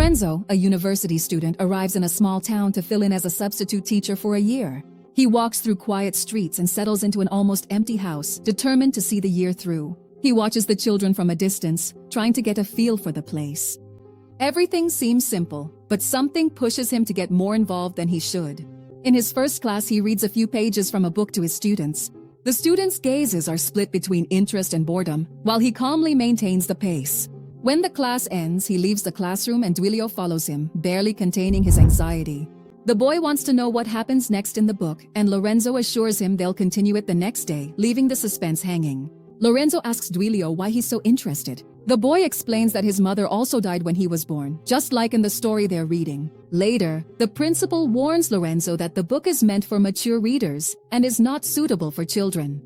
Lorenzo, a university student, arrives in a small town to fill in as a substitute teacher for a year. He walks through quiet streets and settles into an almost empty house, determined to see the year through. He watches the children from a distance, trying to get a feel for the place. Everything seems simple, but something pushes him to get more involved than he should. In his first class, he reads a few pages from a book to his students. The students' gazes are split between interest and boredom, while he calmly maintains the pace. When the class ends, he leaves the classroom and Duilio follows him, barely containing his anxiety. The boy wants to know what happens next in the book, and Lorenzo assures him they'll continue it the next day, leaving the suspense hanging. Lorenzo asks Duilio why he's so interested. The boy explains that his mother also died when he was born, just like in the story they're reading. Later, the principal warns Lorenzo that the book is meant for mature readers and is not suitable for children.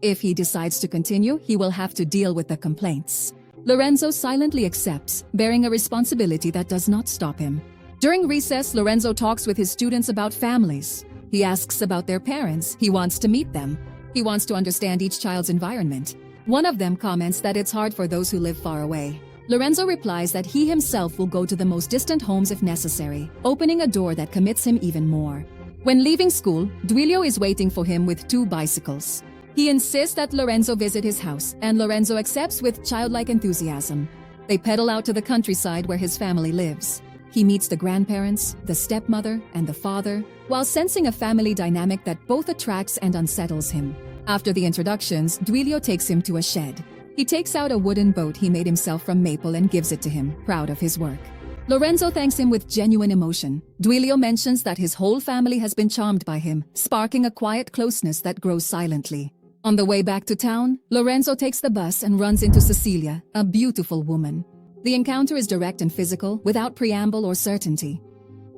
If he decides to continue, he will have to deal with the complaints. Lorenzo silently accepts, bearing a responsibility that does not stop him. During recess, Lorenzo talks with his students about families. He asks about their parents. He wants to meet them. He wants to understand each child's environment. One of them comments that it's hard for those who live far away. Lorenzo replies that he himself will go to the most distant homes if necessary, opening a door that commits him even more. When leaving school, Duilio is waiting for him with 2 bicycles. He insists that Lorenzo visit his house, and Lorenzo accepts with childlike enthusiasm. They pedal out to the countryside where his family lives. He meets the grandparents, the stepmother, and the father, while sensing a family dynamic that both attracts and unsettles him. After the introductions, Duilio takes him to a shed. He takes out a wooden boat he made himself from maple and gives it to him, proud of his work. Lorenzo thanks him with genuine emotion. Duilio mentions that his whole family has been charmed by him, sparking a quiet closeness that grows silently. On the way back to town, Lorenzo takes the bus and runs into Cecilia, a beautiful woman. The encounter is direct and physical, without preamble or certainty.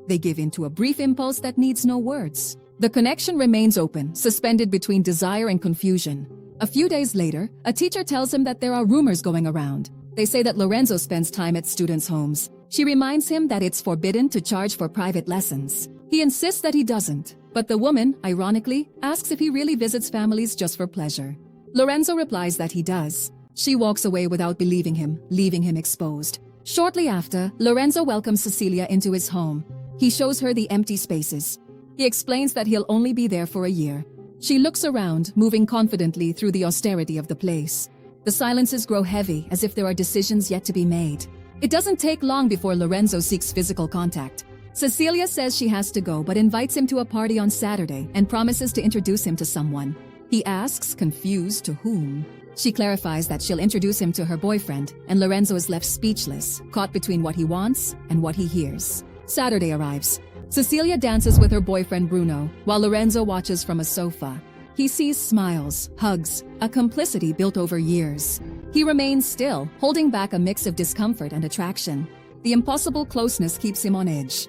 They give in to a brief impulse that needs no words. The connection remains open, suspended between desire and confusion. A few days later, a teacher tells him that there are rumors going around. They say that Lorenzo spends time at students' homes. She reminds him that it's forbidden to charge for private lessons. He insists that he doesn't, but the woman, ironically, asks if he really visits families just for pleasure. Lorenzo replies that he does. She walks away without believing him, leaving him exposed. Shortly after, Lorenzo welcomes Cecilia into his home. He shows her the empty spaces. He explains that he'll only be there for a year. She looks around, moving confidently through the austerity of the place. The silences grow heavy, as if there are decisions yet to be made. It doesn't take long before Lorenzo seeks physical contact. Cecilia says she has to go, but invites him to a party on Saturday and promises to introduce him to someone. He asks, confused, to whom. She clarifies that she'll introduce him to her boyfriend, and Lorenzo is left speechless, caught between what he wants and what he hears. Saturday arrives. Cecilia dances with her boyfriend Bruno, while Lorenzo watches from a sofa. He sees smiles, hugs, a complicity built over years. He remains still, holding back a mix of discomfort and attraction. The impossible closeness keeps him on edge.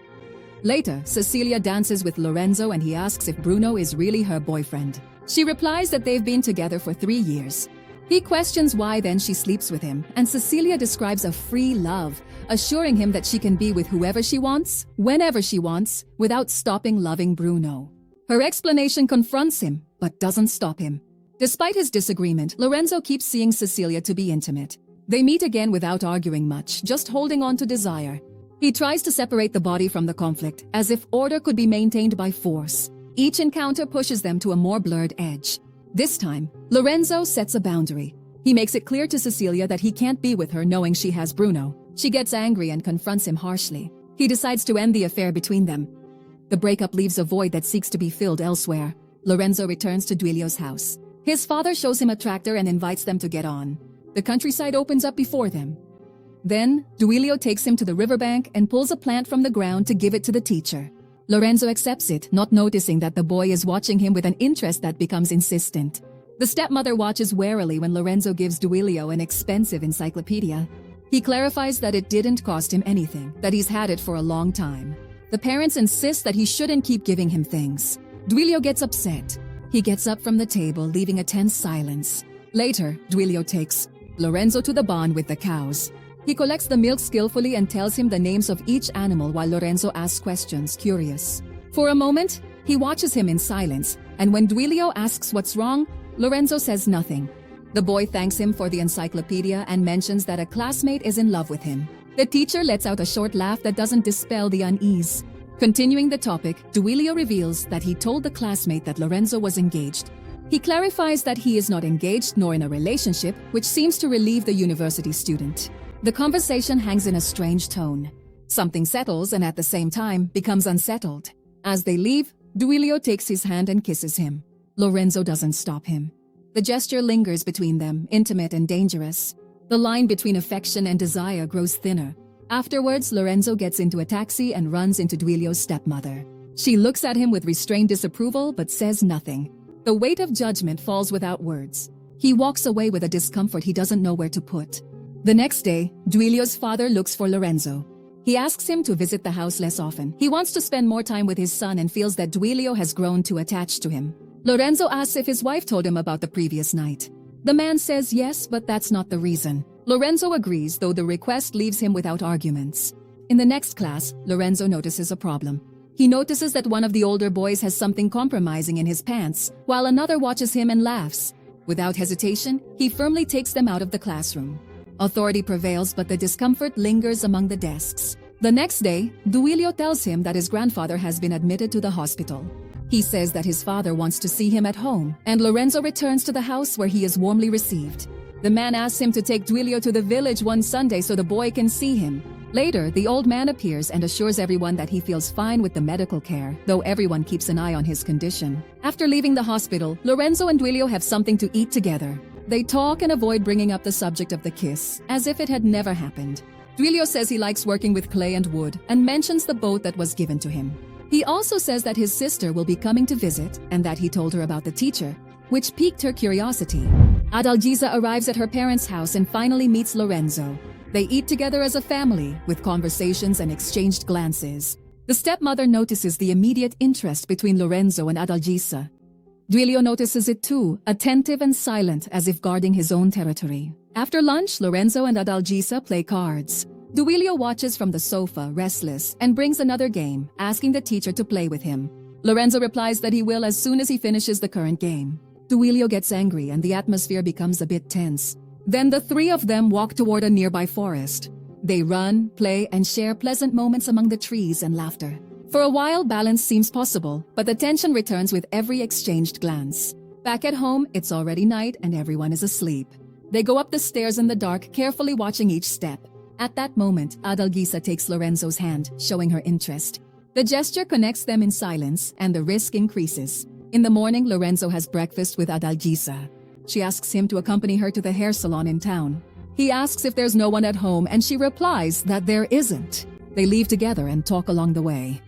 Later, Cecilia dances with Lorenzo and he asks if Bruno is really her boyfriend. She replies that they've been together for 3 years. He questions why then she sleeps with him, and Cecilia describes a free love, assuring him that she can be with whoever she wants, whenever she wants, without stopping loving Bruno. Her explanation confronts him, but doesn't stop him. Despite his disagreement, Lorenzo keeps seeing Cecilia to be intimate. They meet again without arguing much, just holding on to desire. He tries to separate the body from the conflict, as if order could be maintained by force. Each encounter pushes them to a more blurred edge. This time, Lorenzo sets a boundary. He makes it clear to Cecilia that he can't be with her knowing she has Bruno. She gets angry and confronts him harshly. He decides to end the affair between them. The breakup leaves a void that seeks to be filled elsewhere. Lorenzo returns to Duilio's house. His father shows him a tractor and invites them to get on. The countryside opens up before them. Then, Duilio takes him to the riverbank and pulls a plant from the ground to give it to the teacher. Lorenzo accepts it, not noticing that the boy is watching him with an interest that becomes insistent. The stepmother watches warily when Lorenzo gives Duilio an expensive encyclopedia. He clarifies that it didn't cost him anything, that he's had it for a long time. The parents insist that he shouldn't keep giving him things. Duilio gets upset. He gets up from the table, leaving a tense silence. Later, Duilio takes Lorenzo to the barn with the cows. He collects the milk skillfully and tells him the names of each animal while Lorenzo asks questions, curious. For a moment, he watches him in silence, and when Duilio asks what's wrong, Lorenzo says nothing. The boy thanks him for the encyclopedia and mentions that a classmate is in love with him. The teacher lets out a short laugh that doesn't dispel the unease. Continuing the topic, Duilio reveals that he told the classmate that Lorenzo was engaged. He clarifies that he is not engaged nor in a relationship, which seems to relieve the university student. The conversation hangs in a strange tone. Something settles and at the same time becomes unsettled. As they leave, Duilio takes his hand and kisses him. Lorenzo doesn't stop him. The gesture lingers between them, intimate and dangerous. The line between affection and desire grows thinner. Afterwards, Lorenzo gets into a taxi and runs into Duilio's stepmother. She looks at him with restrained disapproval but says nothing. The weight of judgment falls without words. He walks away with a discomfort he doesn't know where to put. The next day, Duilio's father looks for Lorenzo. He asks him to visit the house less often. He wants to spend more time with his son and feels that Duilio has grown too attached to him. Lorenzo asks if his wife told him about the previous night. The man says yes, but that's not the reason. Lorenzo agrees, though the request leaves him without arguments. In the next class, Lorenzo notices a problem. He notices that one of the older boys has something compromising in his pants, while another watches him and laughs. Without hesitation, he firmly takes them out of the classroom. Authority prevails, but the discomfort lingers among the desks. The next day, Duilio tells him that his grandfather has been admitted to the hospital. He says that his father wants to see him at home, and Lorenzo returns to the house where he is warmly received. The man asks him to take Duilio to the village one Sunday so the boy can see him. Later, the old man appears and assures everyone that he feels fine with the medical care, though everyone keeps an eye on his condition. After leaving the hospital, Lorenzo and Duilio have something to eat together. They talk and avoid bringing up the subject of the kiss, as if it had never happened. Duilio says he likes working with clay and wood, and mentions the boat that was given to him. He also says that his sister will be coming to visit, and that he told her about the teacher, which piqued her curiosity. Adalgisa arrives at her parents' house and finally meets Lorenzo. They eat together as a family, with conversations and exchanged glances. The stepmother notices the immediate interest between Lorenzo and Adalgisa. Duilio notices it too, attentive and silent, as if guarding his own territory. After lunch, Lorenzo and Adalgisa play cards. Duilio watches from the sofa, restless, and brings another game, asking the teacher to play with him. Lorenzo replies that he will as soon as he finishes the current game. Duilio gets angry and the atmosphere becomes a bit tense. Then the three of them walk toward a nearby forest. They run, play, and share pleasant moments among the trees and laughter. For a while, balance seems possible, but the tension returns with every exchanged glance. Back at home, it's already night and everyone is asleep. They go up the stairs in the dark, carefully watching each step. At that moment, Adalgisa takes Lorenzo's hand, showing her interest. The gesture connects them in silence, and the risk increases. In the morning, Lorenzo has breakfast with Adalgisa. She asks him to accompany her to the hair salon in town. He asks if there's no one at home, and she replies that there isn't. They leave together and talk along the way.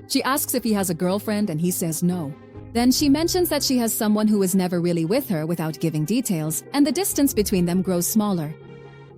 She asks if he has a girlfriend, and he says no. Then she mentions that she has someone who is never really with her without giving details, and the distance between them grows smaller.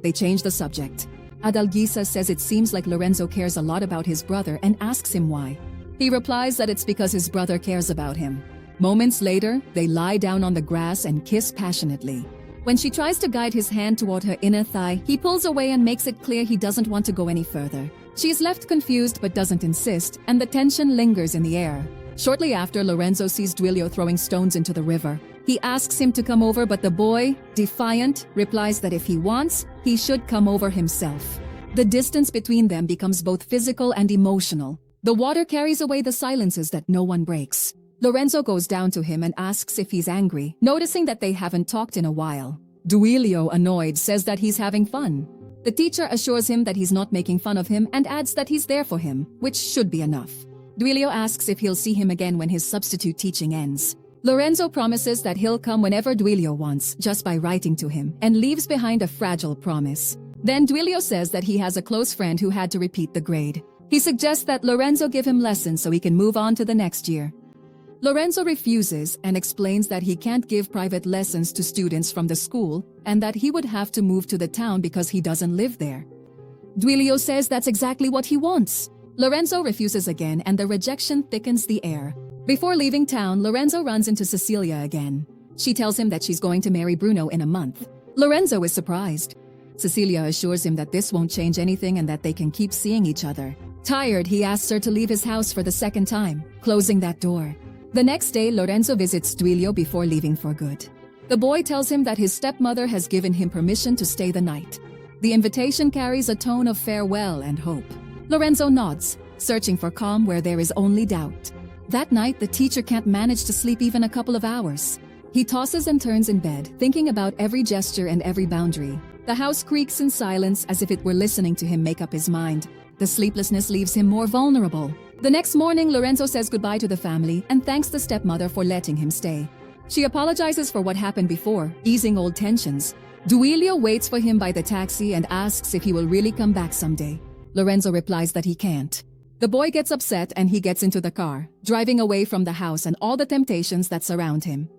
They change the subject. Adalgisa says it seems like Lorenzo cares a lot about his brother and asks him why. He replies that it's because his brother cares about him. Moments later, they lie down on the grass and kiss passionately. When she tries to guide his hand toward her inner thigh, he pulls away and makes it clear he doesn't want to go any further. She is left confused but doesn't insist, and the tension lingers in the air. Shortly after, Lorenzo sees Duilio throwing stones into the river. He asks him to come over, but the boy, defiant, replies that if he wants, he should come over himself. The distance between them becomes both physical and emotional. The water carries away the silences that no one breaks. Lorenzo goes down to him and asks if he's angry, noticing that they haven't talked in a while. Duilio, annoyed, says that he's having fun. The teacher assures him that he's not making fun of him and adds that he's there for him, which should be enough. Duilio asks if he'll see him again when his substitute teaching ends. Lorenzo promises that he'll come whenever Duilio wants, just by writing to him, and leaves behind a fragile promise. Then Duilio says that he has a close friend who had to repeat the grade. He suggests that Lorenzo give him lessons so he can move on to the next year. Lorenzo refuses and explains that he can't give private lessons to students from the school and that he would have to move to the town because he doesn't live there. Duilio says that's exactly what he wants. Lorenzo refuses again and the rejection thickens the air. Before leaving town, Lorenzo runs into Cecilia again. She tells him that she's going to marry Bruno in a month. Lorenzo is surprised. Cecilia assures him that this won't change anything and that they can keep seeing each other. Tired, he asks her to leave his house for the second time, closing that door. The next day, Lorenzo visits Duilio before leaving for good. The boy tells him that his stepmother has given him permission to stay the night. The invitation carries a tone of farewell and hope. Lorenzo nods, searching for calm where there is only doubt. That night, the teacher can't manage to sleep even a couple of hours. He tosses and turns in bed, thinking about every gesture and every boundary. The house creaks in silence as if it were listening to him make up his mind. The sleeplessness leaves him more vulnerable. The next morning, Lorenzo says goodbye to the family and thanks the stepmother for letting him stay. She apologizes for what happened before, easing old tensions. Duilio waits for him by the taxi and asks if he will really come back someday. Lorenzo replies that he can't. The boy gets upset and he gets into the car, driving away from the house and all the temptations that surround him.